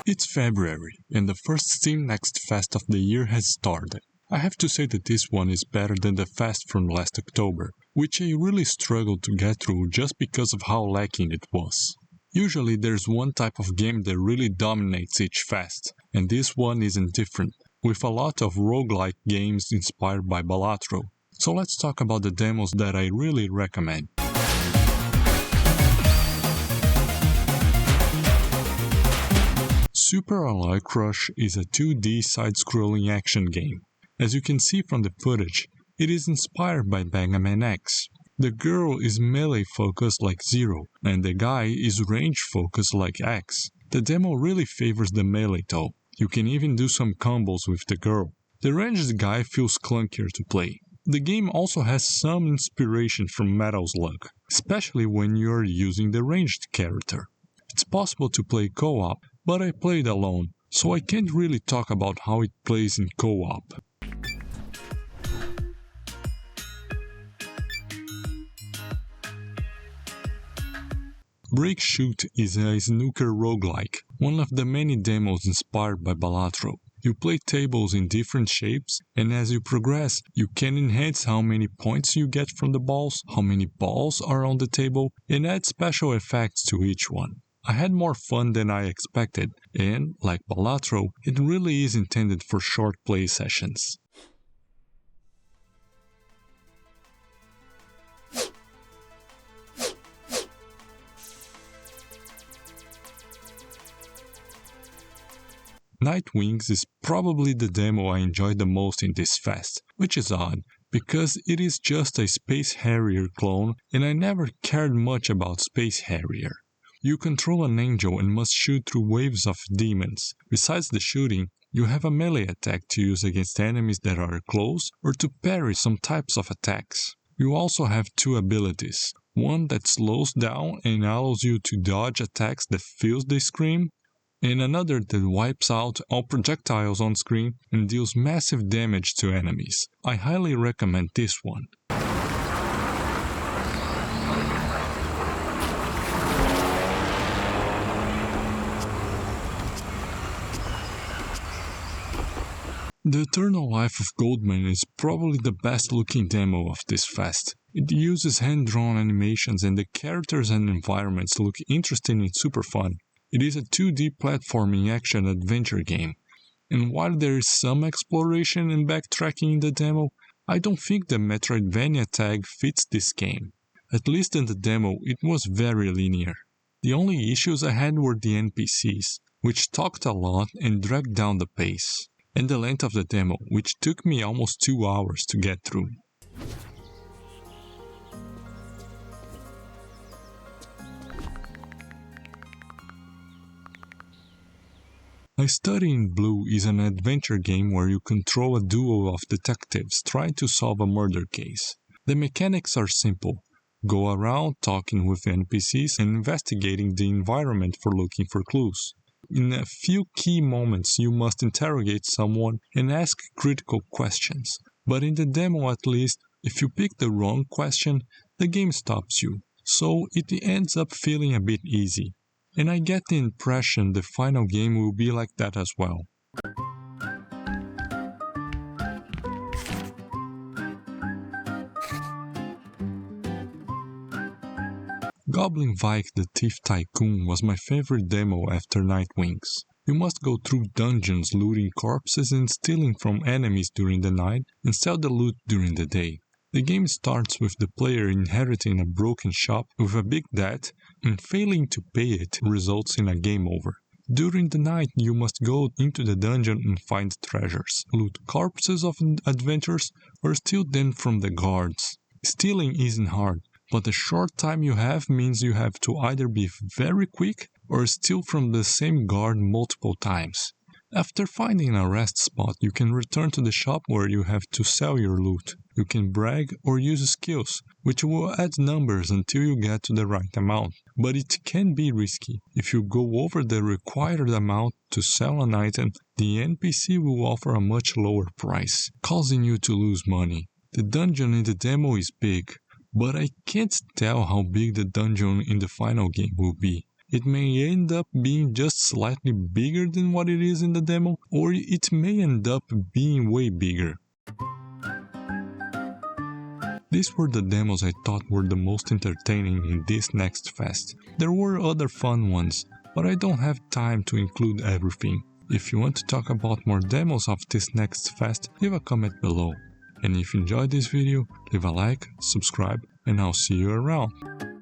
It's February, and the first Steam Next Fest of the year has started. I have to say that this one is better than the fest from last October, which I really struggled to get through just because of how lacking it was. Usually there's one type of game that really dominates each fest, and this one isn't different, with a lot of roguelike games inspired by Balatro. So let's talk about the demos that I really recommend. Super Alloy Crush is a 2D side-scrolling action game. As you can see from the footage, it is inspired by Mega Man X. The girl is melee focused like Zero, and the guy is range focused like X. The demo really favors the melee though. You can even do some combos with the girl. The ranged guy feels clunkier to play. The game also has some inspiration from Metal Slug, especially when you are using the ranged character. It's possible to play co-op, but I played alone, so I can't really talk about how it plays in co-op. Break Shoot is a snooker roguelike, one of the many demos inspired by Balatro. You play tables in different shapes, and as you progress, you can enhance how many points you get from the balls, how many balls are on the table, and add special effects to each one. I had more fun than I expected, and, like Balatro, it really is intended for short play sessions. Night Wings is probably the demo I enjoyed the most in this fest, which is odd, because it is just a Space Harrier clone and I never cared much about Space Harrier. You control an angel and must shoot through waves of demons. Besides the shooting, you have a melee attack to use against enemies that are close or to parry some types of attacks. You also have two abilities, one that slows down and allows you to dodge attacks that fills the screen, and another that wipes out all projectiles on screen and deals massive damage to enemies. I highly recommend this one. The Eternal Life of Goldman is probably the best looking demo of this fest. It uses hand-drawn animations and the characters and environments look interesting and super fun. It is a 2D platforming action-adventure game, and while there is some exploration and backtracking in the demo, I don't think the Metroidvania tag fits this game. At least in the demo, it was very linear. The only issues I had were the NPCs, which talked a lot and dragged down the pace, and the length of the demo, which took me almost 2 hours to get through. I Study in Blue is an adventure game where you control a duo of detectives trying to solve a murder case. The mechanics are simple. Go around talking with NPCs and investigating the environment for looking for clues. In a few key moments you must interrogate someone and ask critical questions, but in the demo at least, if you pick the wrong question, the game stops you, so it ends up feeling a bit easy. And I get the impression the final game will be like that as well. Goblin Vike the Thief Tycoon was my favorite demo after Night Wings. You must go through dungeons looting corpses and stealing from enemies during the night and sell the loot during the day. The game starts with the player inheriting a broken shop with a big debt, and failing to pay it results in a game over. During the night you must go into the dungeon and find treasures, loot corpses of adventurers, or steal them from the guards. Stealing isn't hard, but the short time you have means you have to either be very quick or steal from the same guard multiple times. After finding a rest spot, you can return to the shop where you have to sell your loot. You can brag or use skills, which will add numbers until you get to the right amount. But it can be risky. If you go over the required amount to sell an item, the NPC will offer a much lower price, causing you to lose money. The dungeon in the demo is big, but I can't tell how big the dungeon in the final game will be. It may end up being just slightly bigger than what it is in the demo, or it may end up being way bigger. These were the demos I thought were the most entertaining in this Next Fest. There were other fun ones, but I don't have time to include everything. If you want to talk about more demos of this Next Fest, leave a comment below. And if you enjoyed this video, leave a like, subscribe, and I'll see you around.